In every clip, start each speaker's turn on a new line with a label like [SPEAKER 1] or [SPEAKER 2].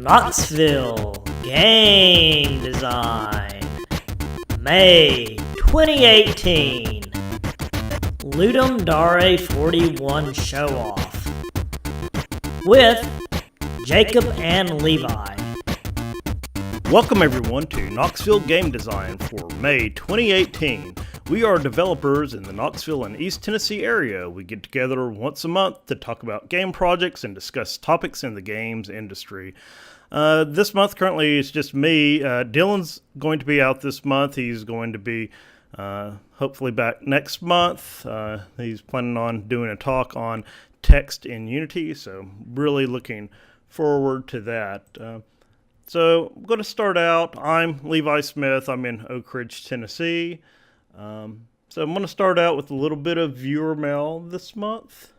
[SPEAKER 1] Knoxville Game Design, May 2018, Ludum Dare 41 Showoff, with Jacob and Levi.
[SPEAKER 2] Welcome everyone to Knoxville Game Design for May 2018. We are developers in the Knoxville and East Tennessee area. We get together once a month to talk about game projects and discuss topics in the games industry. This month currently it's just me. Dylan's going to be out this month. He's going to be hopefully back next month. He's planning on doing a talk on text in Unity, so really looking forward to that. So I'm going to start out. I'm Levi Smith. I'm in Oak Ridge, Tennessee. So I'm going to start out with a little bit of viewer mail this month.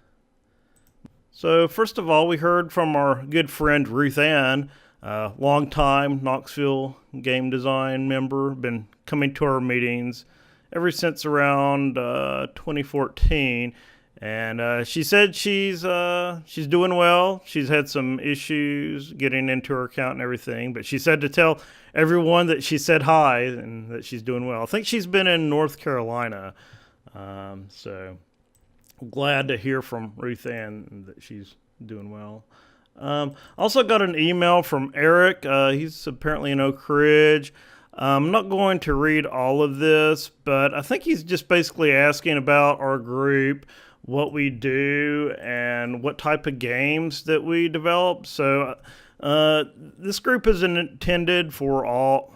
[SPEAKER 2] So first of all, we heard from our good friend Ruth Ann, long-time Knoxville Game Design member, been coming to our meetings ever since around 2014. And she said she's doing well. She's had some issues getting into her account and everything, but she said to tell everyone that she said hi and that she's doing well. I think she's been in North Carolina, so glad to hear from Ruth Ann that she's doing well. Also got an email from Eric. He's apparently in Oak Ridge. I'm not going to read all of this, but I think he's just basically asking about our group, what we do, and what type of games that we develop. So this group is intended for all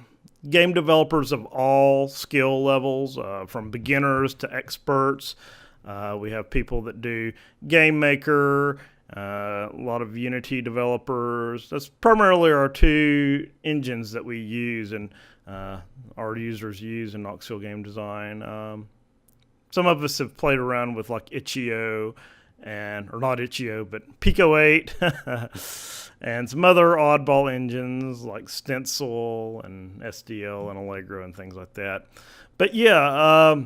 [SPEAKER 2] game developers of all skill levels, from beginners to experts. We have people that do game maker, a lot of Unity developers. That's primarily our two engines that we use and our users use in Knoxville Game Design. Some of us have played around with like Itch.io or not Itch.io, but Pico 8 and some other oddball engines like Stencil and SDL and Allegro and things like that. But yeah,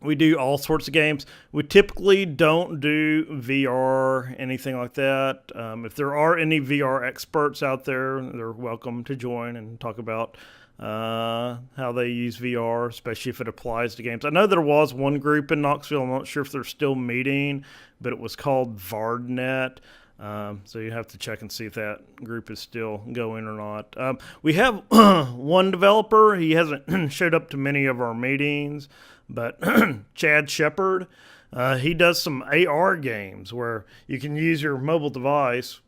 [SPEAKER 2] we do all sorts of games. We typically don't do VR, anything like that. If there are any VR experts out there, they're welcome to join and talk about how they use VR, especially if it applies to games. I know there was one group in Knoxville. I'm not sure if they're still meeting, but it was called VardNet. So you have to check and see if that group is still going or not. We have one developer. He hasn't showed up to many of our meetings, but Chad Shepard, he does some AR games where you can use your mobile device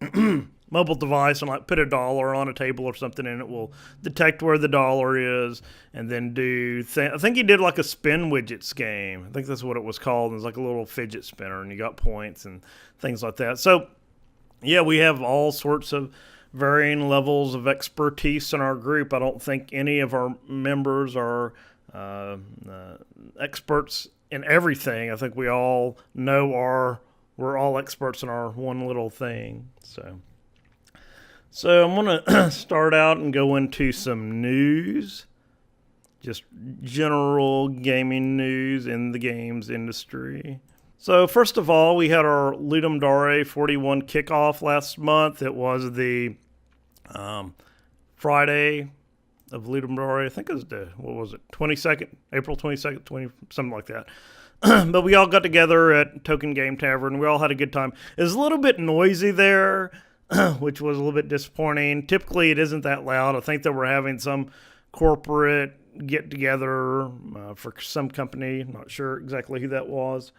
[SPEAKER 2] and like put $1 on a table or something, and it will detect where the dollar is, and then I think he did like a spin widgets game. I think that's what it was called. It was like a little fidget spinner, and you got points and things like that. So yeah, we have all sorts of varying levels of expertise in our group. I don't think any of our members are experts in everything. I think we all know we're all experts in our one little thing. So I'm going to start out and go into some news, just general gaming news in the games industry. So first of all, we had our Ludum Dare 41 kickoff last month. It was the Friday of Ludum Dare. I think it was April 22nd, something like that. But we all got together at Token Game Tavern. We all had a good time. It was a little bit noisy there, which was a little bit disappointing. Typically, it isn't that loud. I think that we're having some corporate get-together for some company. I'm not sure exactly who that was.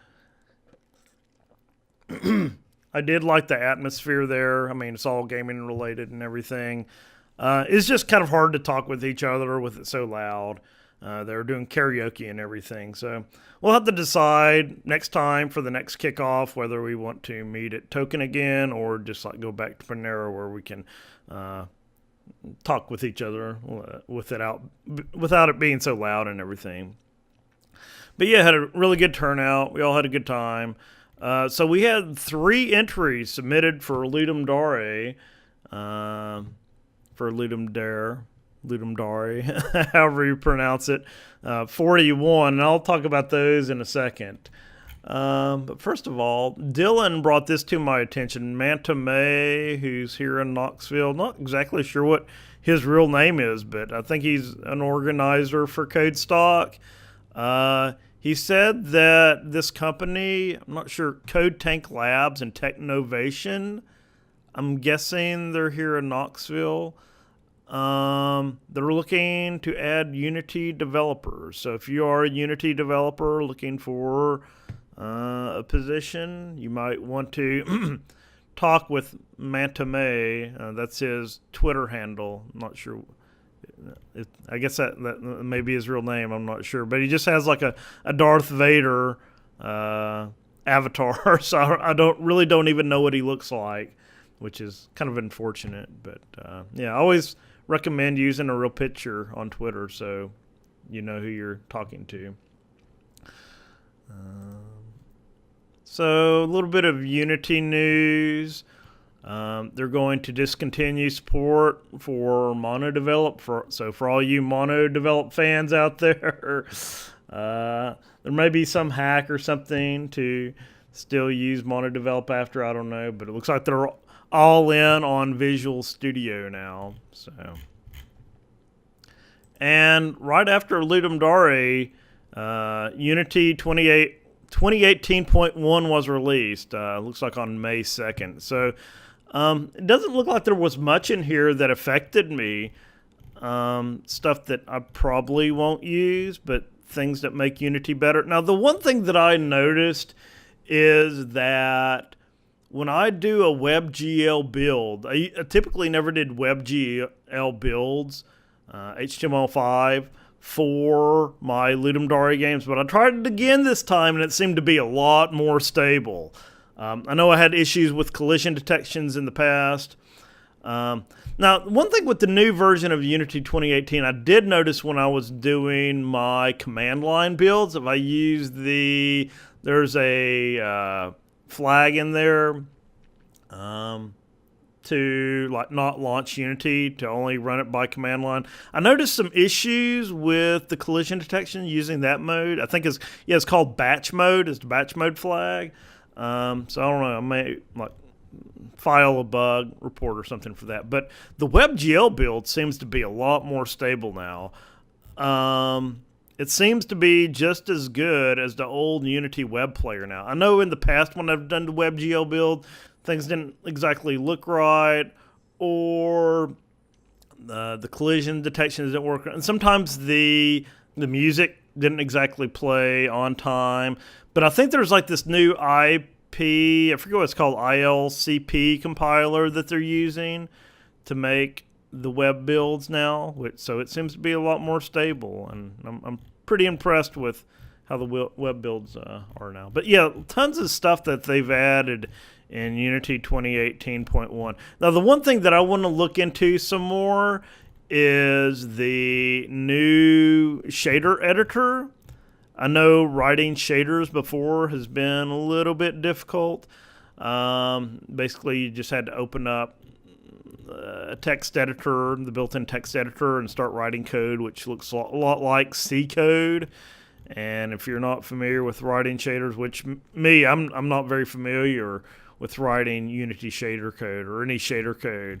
[SPEAKER 2] I did like the atmosphere there. I mean, it's all gaming related and everything. It's just kind of hard to talk with each other with it so loud. They were doing karaoke and everything. So we'll have to decide next time for the next kickoff whether we want to meet at Token again or just like go back to Panera where we can talk with each other without it being so loud and everything. But yeah, had a really good turnout. We all had a good time. So we had 3 entries submitted for Ludum Dare, Ludum Dare, however you pronounce it, 41, and I'll talk about those in a second. But first of all, Dylan brought this to my attention. Manta May, who's here in Knoxville. Not exactly sure what his real name is, but I think he's an organizer for Code Stock. He said that this company, I'm not sure, Code Tank Labs and Technovation, I'm guessing they're here in Knoxville. They're looking to add Unity developers. So if you are a Unity developer looking for a position, you might want to talk with Manta May. That's his Twitter handle. I'm not sure. I guess that may be his real name. I'm not sure. But he just has like a Darth Vader avatar. So I don't even know what he looks like, which is kind of unfortunate. But yeah, I always recommend using a real picture on Twitter so you know who you're talking to. So a little bit of Unity news. They're going to discontinue support for monodevelop. So for all you monodevelop fans out there, there may be some hack or something to still use monodevelop after. I don't know, but it looks like they're all in on Visual Studio now. So, and right after Ludum Dare, Unity 2018.1 was released. Looks like on May 2nd. So it doesn't look like there was much in here that affected me. Stuff that I probably won't use, but things that make Unity better. Now, the one thing that I noticed is that when I do a WebGL build, I typically never did WebGL builds, HTML5, for my Ludum Dare games, but I tried it again this time, and it seemed to be a lot more stable. I know I had issues with collision detections in the past. Now, one thing with the new version of Unity 2018, I did notice when I was doing my command line builds, if I use there's a flag in there to like not launch Unity, to only run it by command line. I noticed some issues with the collision detection using that mode. I think it's called batch mode. It's the batch mode flag. So I don't know. I may file a bug report or something for that. But the WebGL build seems to be a lot more stable now. It seems to be just as good as the old Unity web player now. I know in the past when I've done the WebGL build, things didn't exactly look right, or the collision detection didn't work. And sometimes the music didn't exactly play on time. But I think there's like this new I forget what it's called, ILCP compiler that they're using to make the web builds now. So it seems to be a lot more stable, and I'm pretty impressed with how the web builds are now. But yeah, tons of stuff that they've added in Unity 2018.1. Now, the one thing that I want to look into some more is the new shader editor. I know writing shaders before has been a little bit difficult. Basically, you just had to open up a text editor, the built-in text editor, and start writing code, which looks a lot like C code. And if you're not familiar with writing shaders, which I'm not very familiar with writing Unity shader code or any shader code.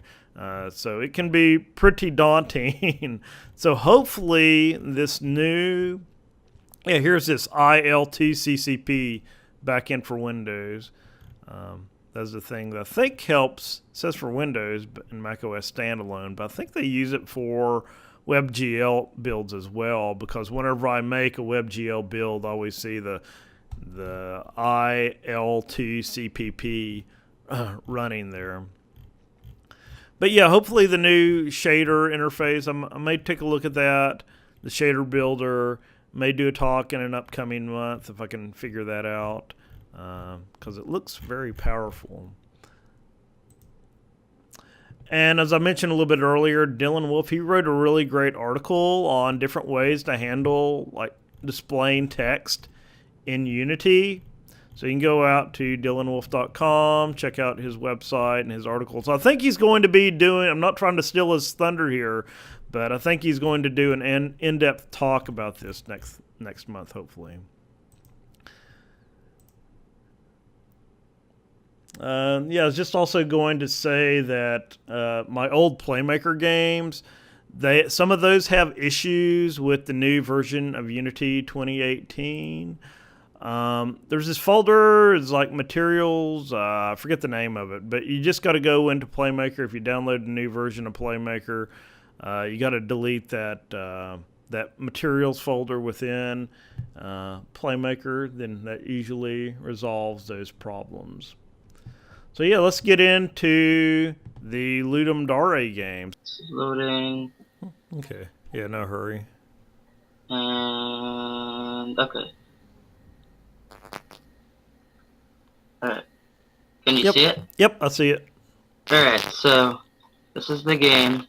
[SPEAKER 2] So it can be pretty daunting. So hopefully this new, here's this ILTCCP backend for Windows. That's the thing that I think helps, it says for Windows in macOS standalone, but I think they use it for WebGL builds as well, because whenever I make a WebGL build, I always see the ILTCPP running there. But yeah, hopefully the new shader interface, I may take a look at that. The shader builder, may do a talk in an upcoming month if I can figure that out, because it looks very powerful. And as I mentioned a little bit earlier, Dylan Wolf, he wrote a really great article on different ways to handle like displaying text in Unity. So you can go out to dylanwolf.com, check out his website and his articles. I think he's going to be doing, I'm not trying to steal his thunder here, but I think he's going to do an in-depth talk about this next month, hopefully. Yeah, I was just also going to say that my old Playmaker games, some of those have issues with the new version of Unity 2018. There's this folder, it's like materials, I forget the name of it, but you just got to go into Playmaker. If you download the new version of Playmaker, you got to delete that materials folder within Playmaker, then that usually resolves those problems. So yeah, let's get into the Ludum Dare games.
[SPEAKER 3] Loading.
[SPEAKER 2] Okay. Yeah, no hurry.
[SPEAKER 3] And okay. Alright. Can you see it?
[SPEAKER 2] Yep, I see it.
[SPEAKER 3] Alright, so this is the game.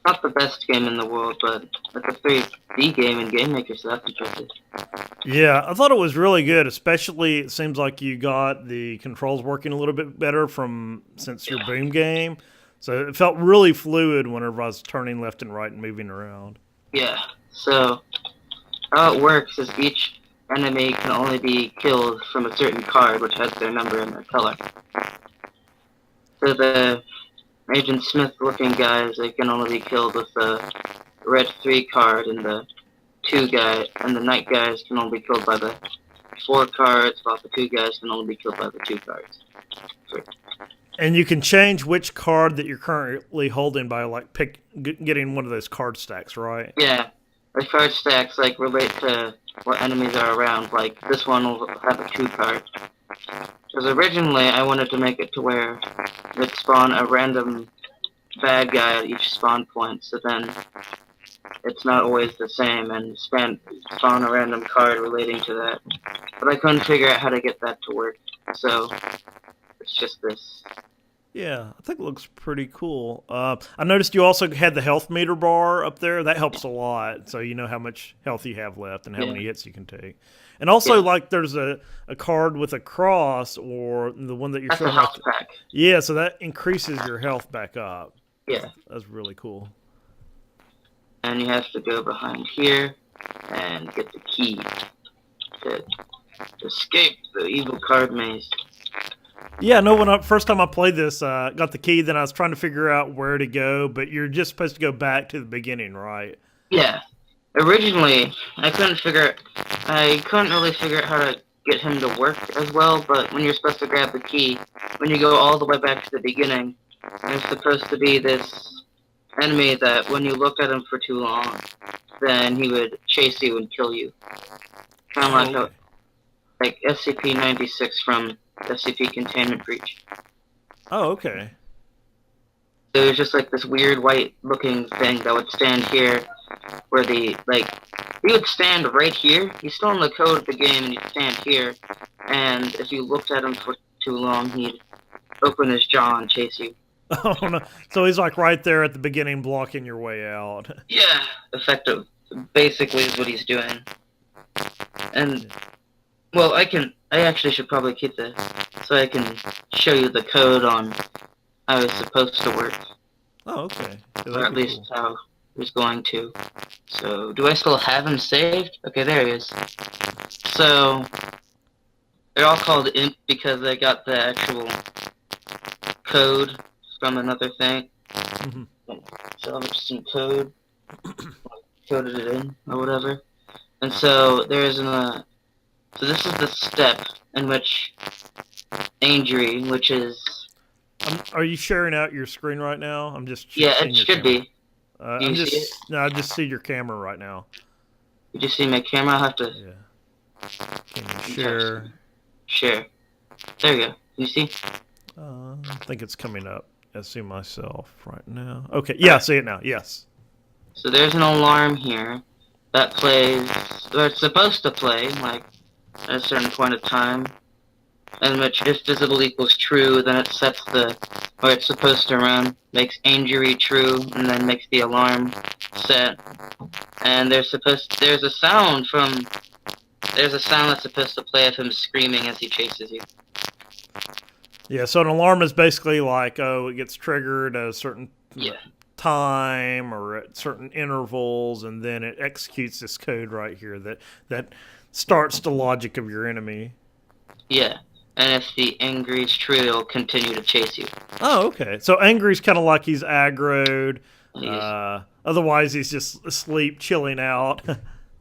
[SPEAKER 3] Not the best game in the world, but it's a 3D game in GameMaker, so that's impressive.
[SPEAKER 2] Yeah, I thought it was really good, especially it seems like you got the controls working a little bit better since your Boom game. So it felt really fluid whenever I was turning left and right and moving around.
[SPEAKER 3] Yeah, so how it works is each enemy can only be killed from a certain card, which has their number and their color. So the Agent Smith looking guys, they can only be killed with the red 3 card, and the night guys can only be killed by the 4 cards, while the 2 guys can only be killed by the 2 cards.
[SPEAKER 2] And you can change which card that you're currently holding by getting one of those card stacks, right?
[SPEAKER 3] Yeah, the card stacks relate to what enemies are around. Like this one will have a 2 card. Because originally I wanted to make it to where it'd spawn a random bad guy at each spawn point, so then it's not always the same, and spawn a random card relating to that. But I couldn't figure out how to get that to work, so it's just this.
[SPEAKER 2] Yeah, I think it looks pretty cool. I noticed you also had the health meter bar up there. That helps a lot, so you know how much health you have left and how many hits you can take. And also, there's a card with a cross, or the one that you're
[SPEAKER 3] showing. That's a health pack.
[SPEAKER 2] Yeah, so that increases your health back up.
[SPEAKER 3] Yeah.
[SPEAKER 2] That's really cool.
[SPEAKER 3] And you have to go behind here and get the key to escape the evil card maze.
[SPEAKER 2] Yeah, no, first time I played this, got the key, then I was trying to figure out where to go, but you're just supposed to go back to the beginning, right?
[SPEAKER 3] Yeah. Originally, I couldn't really figure out how to get him to work as well, but when you're supposed to grab the key, when you go all the way back to the beginning, there's supposed to be this enemy that when you look at him for too long, then he would chase you and kill you. Kind of like SCP-96 from SCP Containment Breach.
[SPEAKER 2] Oh, okay.
[SPEAKER 3] So it was just like this weird white-looking thing that would stand here, where he would stand right here. He's still in the code of the game, and he'd stand here, and if you looked at him for too long, he'd open his jaw and chase you.
[SPEAKER 2] Oh, no. So he's right there at the beginning, blocking your way out.
[SPEAKER 3] Yeah, effective. Basically is what he's doing. And, well, I actually should probably keep this, so I can show you the code on how it's supposed to work.
[SPEAKER 2] Oh, okay. Yeah,
[SPEAKER 3] or at least how he's going to. So, do I still have him saved? Okay, there he is. So, they're all called imp because they got the actual code from another thing.
[SPEAKER 2] Mm-hmm.
[SPEAKER 3] So I'll just some code, coded it in, or whatever. And so so this is the step in which injury, which is...
[SPEAKER 2] are you sharing out your screen right now? I'm just
[SPEAKER 3] yeah, it should be.
[SPEAKER 2] I just see your camera right now.
[SPEAKER 3] You just see my camera? I'll have to...
[SPEAKER 2] Yeah. Can you share?
[SPEAKER 3] Share. There we go. You see?
[SPEAKER 2] I think it's coming up. I see myself right now. Okay, yeah, I see it now. Yes.
[SPEAKER 3] So there's an alarm here that plays, or it's supposed to play, at a certain point of time, in which if visible equals true, then it sets where it's supposed to run, makes injury true, and then makes the alarm set. And there's a sound that's supposed to play of him screaming as he chases you.
[SPEAKER 2] Yeah, so an alarm is basically it gets triggered at a certain time or at certain intervals, and then it executes this code right here that starts the logic of your enemy.
[SPEAKER 3] Yeah. And if the angry is true, it'll continue to chase you.
[SPEAKER 2] Oh, okay. So angry's kind of like he's aggroed.
[SPEAKER 3] He's,
[SPEAKER 2] Otherwise, he's just asleep, chilling out.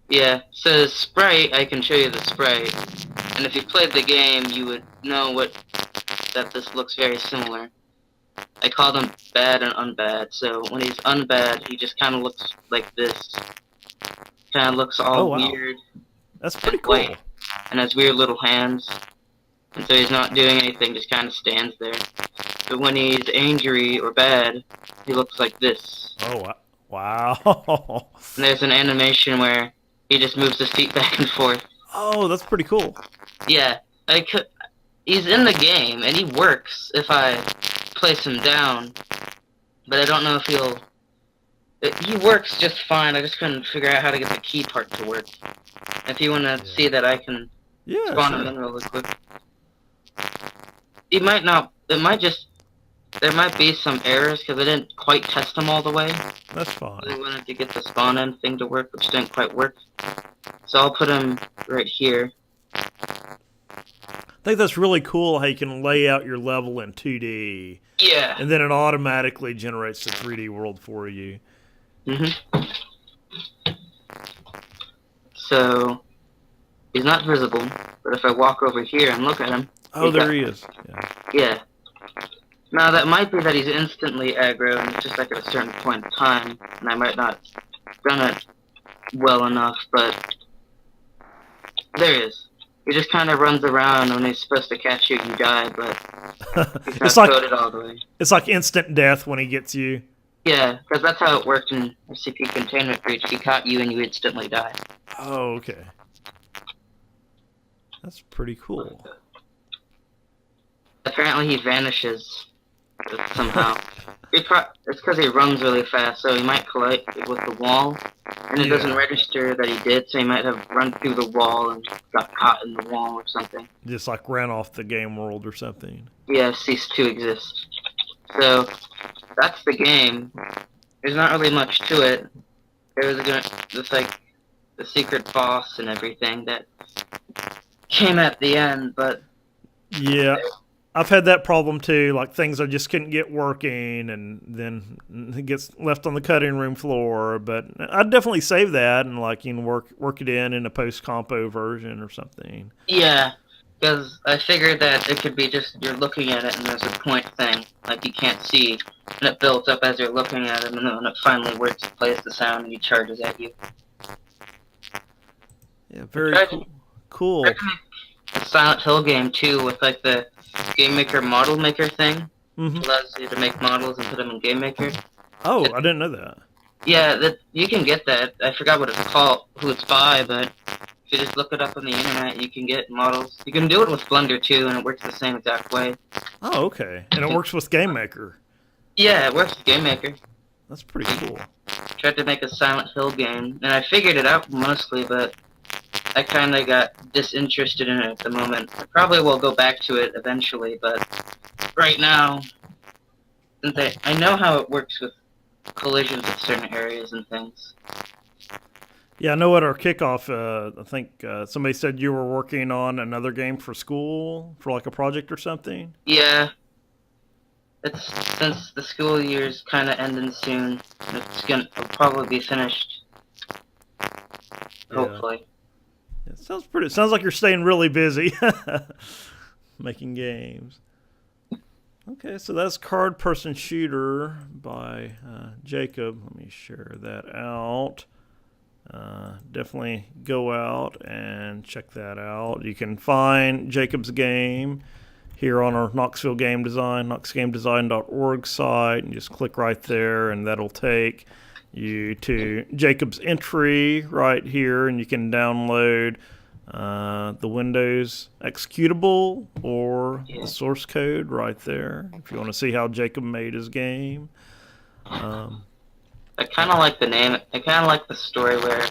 [SPEAKER 3] yeah. So the sprite, I can show you the sprite. And if you played the game, you would know that this looks very similar. I call them bad and unbad. So when he's unbad, he just kind of looks like this. Kind of looks all weird.
[SPEAKER 2] That's pretty cool.
[SPEAKER 3] White, and has weird little hands. And so he's not doing anything, just kind of stands there. But when he's angry or bad, he looks like this.
[SPEAKER 2] Oh, wow.
[SPEAKER 3] And there's an animation where he just moves his feet back and forth.
[SPEAKER 2] Oh, that's pretty cool.
[SPEAKER 3] Yeah, he's in the game, and he works if I place him down. But I don't know if he works just fine. I just couldn't figure out how to get the key part to work. If you want to see that, I can spawn him in really quick. He might not. There might be some errors because I didn't quite test them all the way.
[SPEAKER 2] That's fine.
[SPEAKER 3] I wanted to get the spawn in thing to work, which didn't quite work. So I'll put him right here.
[SPEAKER 2] I think that's really cool how you can lay out your level in 2D.
[SPEAKER 3] Yeah.
[SPEAKER 2] And then it automatically generates the 3D world for you.
[SPEAKER 3] Mm-hmm. So, he's not visible, but if I walk over here and look at him...
[SPEAKER 2] Oh, there he is.
[SPEAKER 3] Yeah. Now, that might be that he's instantly aggro, and it's just like at a certain point in time, and I might not have done it well enough, but... There he is. He just kind of runs around. When he's supposed to catch you, you die, but he's not coded all the way.
[SPEAKER 2] It's like instant death when he gets you.
[SPEAKER 3] Yeah, because that's how it worked in SCP Containment Breach. He caught you and you instantly die.
[SPEAKER 2] Oh, okay. That's pretty cool.
[SPEAKER 3] Apparently he vanishes somehow. It's because he runs really fast, so he might collide with the wall, and it doesn't register that he did, so he might have run through the wall and got caught in the wall or something.
[SPEAKER 2] Just like ran off the game world or something.
[SPEAKER 3] Yeah, ceased to exist. So, that's the game. There's not really much to it. There was just like the secret boss and everything that came at the end, but...
[SPEAKER 2] Yeah. I've had that problem too, like things I just couldn't get working, and then it gets left on the cutting room floor. But I'd definitely save that and like work it in a post-compo version or something.
[SPEAKER 3] Yeah, because I figured that it could be just you're looking at it and there's a point thing, like you can't see, and it builds up as you're looking at it, and then when it finally works, it plays the sound and he charges at you.
[SPEAKER 2] Yeah, very cool.
[SPEAKER 3] I can make a Silent Hill game too with like the Game Maker model maker thing.
[SPEAKER 2] Mm-hmm.
[SPEAKER 3] Allows you to make models and put them in Game Maker.
[SPEAKER 2] Oh, I didn't know that.
[SPEAKER 3] Yeah, you can get that. I forgot what it's called, who it's by, but if you just look it up on the internet, you can get models. You can do it with Blender too, and it works the same exact way.
[SPEAKER 2] Oh, okay. And it works with Game Maker.
[SPEAKER 3] Yeah, it works with Game Maker.
[SPEAKER 2] That's pretty cool.
[SPEAKER 3] Tried to make a Silent Hill game, and I figured it out mostly, but I kind of got disinterested in it at the moment. I probably will go back to it eventually, but right now, since I know how it works with collisions with certain areas and things.
[SPEAKER 2] Yeah, I know at our kickoff, I think somebody said you were working on another game for school, for like a project or something.
[SPEAKER 3] Yeah. Since the school year's kind of ending soon, it'll probably be finished. Hopefully.
[SPEAKER 2] It sounds like you're staying really busy making games. Okay, so that's Card Person Shooter by Jacob. Let me share that out. Definitely go out and check that out. You can find Jacob's game here on our Knoxville Game Design, knoxgamedesign.org site, and just click right there, and that'll take you to Jacob's entry right here, and you can download the Windows executable or the source code right there if you want to see how Jacob made his game.
[SPEAKER 3] I kind of like the name. I kind of like the story where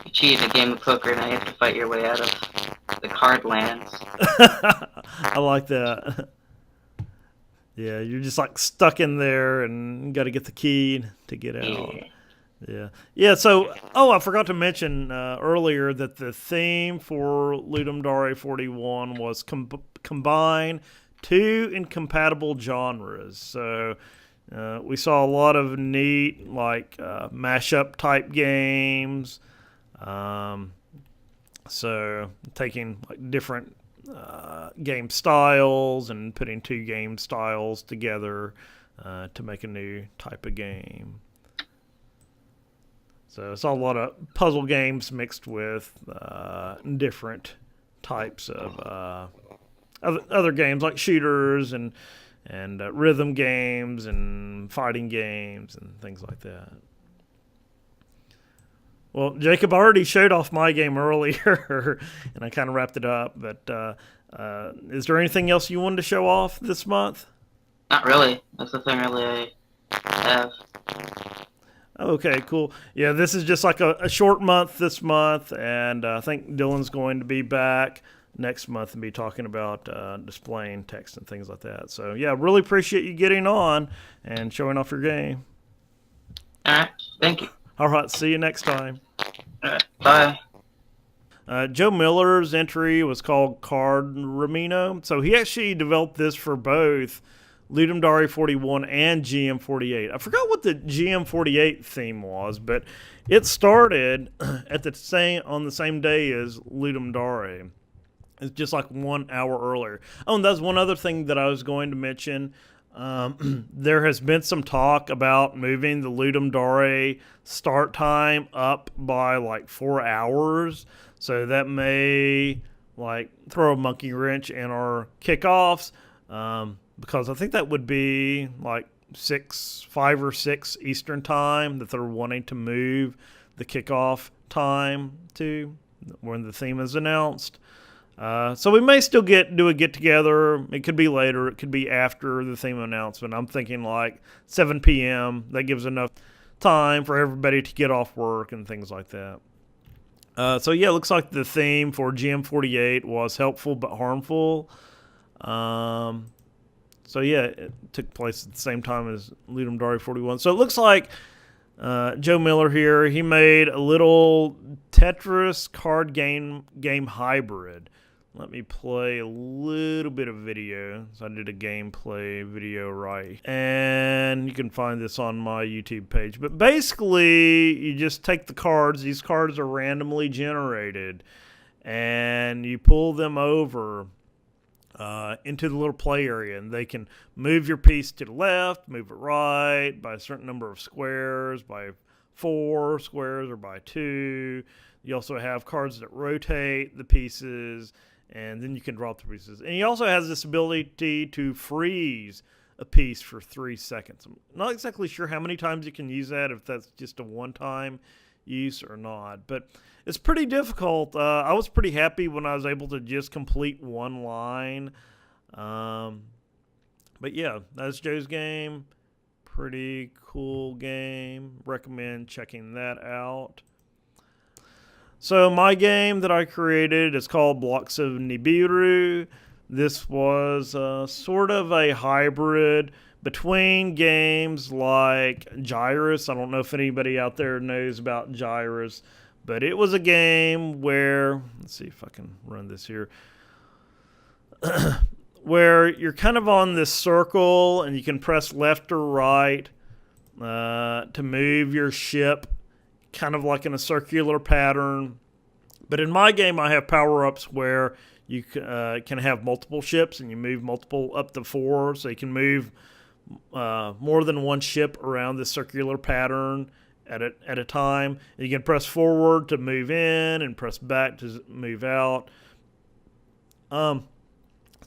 [SPEAKER 3] you cheat in a game of poker and now you have to fight your way out of the card lands.
[SPEAKER 2] I like that. Yeah, you're just like stuck in there and got to get the key to get out. Yeah. So, I forgot to mention earlier that the theme for Ludum Dare 41 was combine two incompatible genres. So, we saw a lot of neat, like, mashup type games. So, taking like different game styles and putting two game styles together to make a new type of game. So it's a lot of puzzle games mixed with different types of other games like shooters and rhythm games and fighting games and things like that. Well, Jacob, I already showed off my game earlier, and I kind of wrapped it up. But is there anything else you wanted to show off this month?
[SPEAKER 3] Not really. That's the thing really I have.
[SPEAKER 2] Okay, cool. Yeah, this is just like a short month this month, and I think Dylan's going to be back next month and be talking about displaying text and things like that. So, yeah, really appreciate you getting on and showing off your game.
[SPEAKER 3] All right. Thank you.
[SPEAKER 2] All right, see you next time.
[SPEAKER 3] All right. Bye.
[SPEAKER 2] Joe Miller's entry was called Card Ramino. So he actually developed this for both Ludum Dare 41 and GM 48. I forgot what the GM 48 theme was, but it started on the same day as Ludum Dare. It's just like 1 hour earlier. Oh, and that's one other thing that I was going to mention. There has been some talk about moving the Ludum Dare start time up by like 4 hours. So that may like throw a monkey wrench in our kickoffs. Because I think that would be like 5 or 6 Eastern time that they're wanting to move the kickoff time to when the theme is announced. So we may still do a get-together. It could be later. It could be after the theme announcement. I'm thinking like 7 p.m. That gives enough time for everybody to get off work and things like that. So yeah, it looks like the theme for GM48 was helpful but harmful. So yeah, it took place at the same time as Ludum Dare 41. So it looks like Joe Miller here, he made a little Tetris card game hybrid. Let me play a little bit of video. So I did a gameplay video right. And you can find this on my YouTube page. But basically, you just take the cards. These cards are randomly generated. And you pull them over into the little play area, and they can move your piece to the left, move it right by a certain number of squares, by 4 squares or by 2. You also have cards that rotate the pieces, and then you can drop the pieces. And he also has this ability to freeze a piece for 3 seconds. I'm not exactly sure how many times you can use that, if that's just a one-time use or not, but it's pretty difficult. I was pretty happy when I was able to just complete one line. But yeah, that's Joe's game. Pretty cool game. Recommend checking that out. So my game that I created is called Blocks of Nibiru. This was sort of a hybrid between games like Gyrus. I don't know if anybody out there knows about Gyrus, but it was a game where, let's see if I can run this here, where you're kind of on this circle and you can press left or right to move your ship kind of like in a circular pattern. But in my game, I have power-ups where you can have multiple ships and you move multiple up to 4, so you can move more than one ship around this circular pattern at a time. And you can press forward to move in and press back to move out. So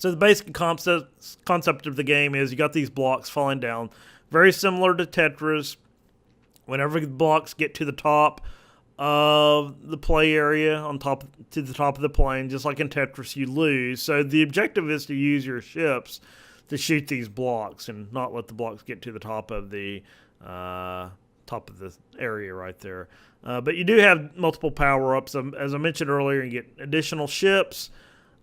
[SPEAKER 2] the basic concept of the game is you got these blocks falling down, very similar to Tetris. Whenever the blocks get to the top of the play area, to the top of the plane, just like in Tetris, you lose. So the objective is to use your ships to shoot these blocks and not let the blocks get to the top of the area right there. But you do have multiple power-ups. As I mentioned earlier, you get additional ships.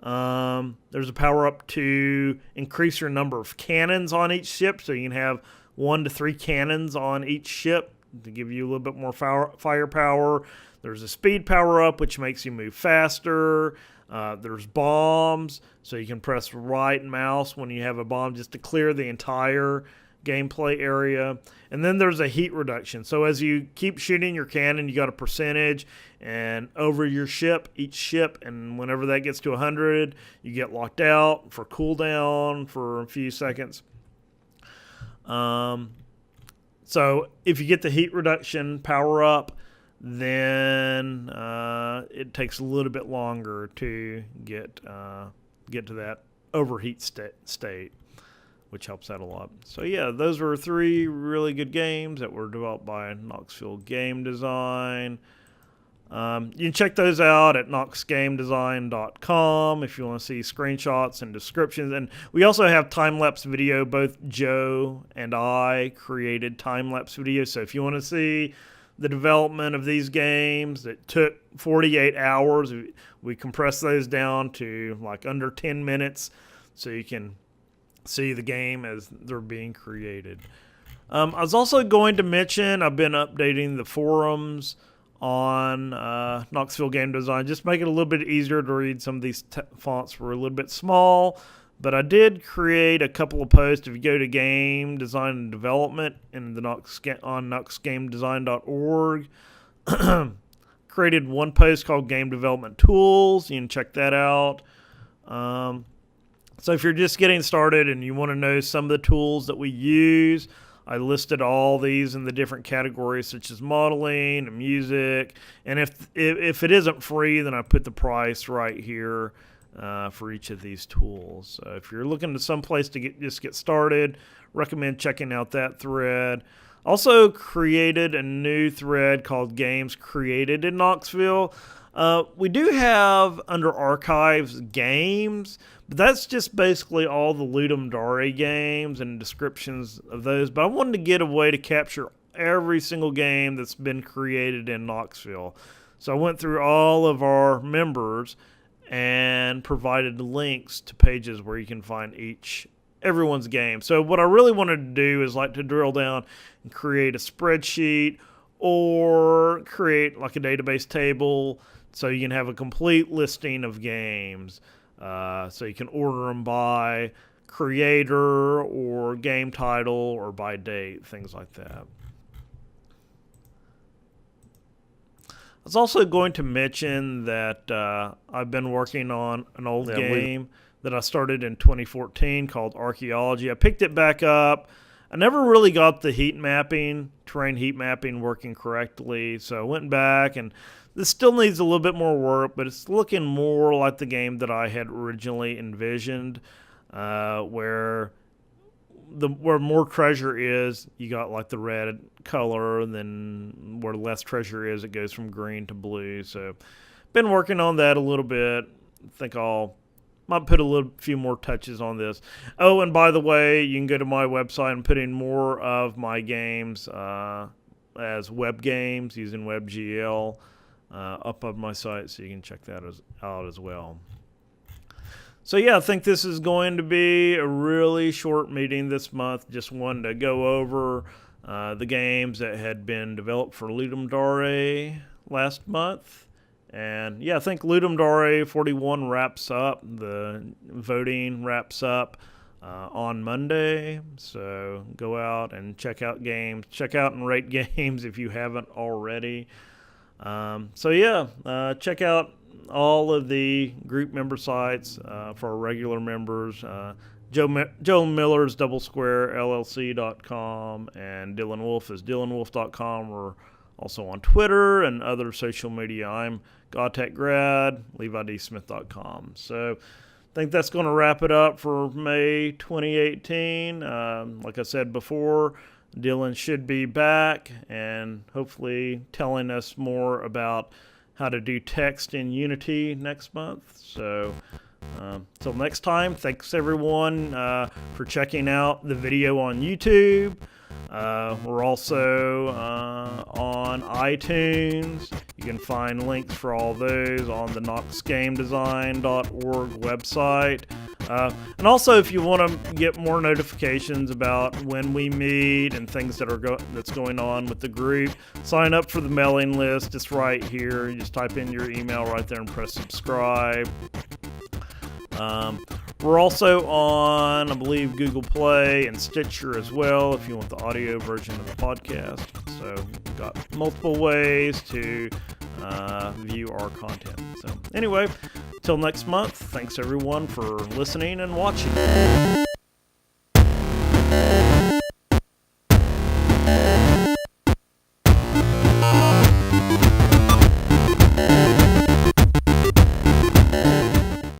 [SPEAKER 2] There's a power-up to increase your number of cannons on each ship, so you can have 1 to 3 cannons on each ship to give you a little bit more firepower. There's a speed power-up, which makes you move faster. There's bombs, so you can press right mouse when you have a bomb just to clear the entire gameplay area. And then there's a heat reduction. So as you keep shooting your cannon, you got a percentage, and over your ship, each ship, and whenever that gets to 100, you get locked out for cooldown for a few seconds. So if you get the heat reduction power up, then it takes a little bit longer to get to that overheat state, which helps out a lot. So yeah, those were 3 really good games that were developed by Knoxville Game Design. You can check those out at knoxgamedesign.com if you want to see screenshots and descriptions. And we also have time-lapse video. Both Joe and I created time-lapse video. So if you want to see the development of these games that took 48 hours, we compressed those down to like under 10 minutes so you can see the game as they're being created. I was also going to mention I've been updating the forums on Knoxville Game Design, just make it a little bit easier to read. Some of these fonts were a little bit small, but I did create a couple of posts. If you go to Game Design and Development in the on knoxgamedesign.org, created one post called Game Development Tools. You can check that out. So if you're just getting started and you want to know some of the tools that we use, I listed all these in the different categories such as modeling and music. And if it isn't free, then I put the price right here for each of these tools. So if you're looking to some place to get started, recommend checking out that thread. Also created a new thread called Games Created in Knoxville. We do have under Archives games, but that's just basically all the Ludum Dare games and descriptions of those. But I wanted to get a way to capture every single game that's been created in Knoxville. So I went through all of our members and provided links to pages where you can find everyone's game. So what I really wanted to do is like to drill down and create a spreadsheet or create like a database table so you can have a complete listing of games. So you can order them by creator or game title or by date, things like that. I was also going to mention that I've been working on an old game that I started in 2014 called Archaeology. I picked it back up. I never really got the terrain heat mapping working correctly, so I went back, and this still needs a little bit more work, but it's looking more like the game that I had originally envisioned, where more treasure is, you got like the red color, and then where less treasure is, it goes from green to blue. So been working on that a little bit. I think might put a few more touches on this. Oh, and by the way, you can go to my website and put in more of my games as web games using WebGL up on my site, so you can check that out as well. So yeah, I think this is going to be a really short meeting this month. Just wanted to go over the games that had been developed for Ludum Dare last month. And yeah, I think Ludum Dare 41 wraps up. The voting wraps up on Monday. So go out and check out games. Check out and rate games if you haven't already. So yeah, check out all of the group member sites for our regular members. Joe Miller's doublesquarellc.com and Dylan Wolf is dylanwolf.com. We're also on Twitter and other social media. I'm GodTechGrad, LeviDSmith.com. So I think that's going to wrap it up for May 2018. Like I said before, Dylan should be back and hopefully telling us more about how to do text in Unity next month. So until next time, thanks everyone for checking out the video on YouTube. We're also on iTunes. You can find links for all those on the knoxgamedesign.org website. And also, if you want to get more notifications about when we meet and things that's going on with the group, sign up for the mailing list. It's right here. You just type in your email right there and press subscribe. We're also on, I believe, Google Play and Stitcher as well if you want the audio version of the podcast. So we've got multiple ways to view our content. So anyway, till next month, thanks everyone for listening and watching.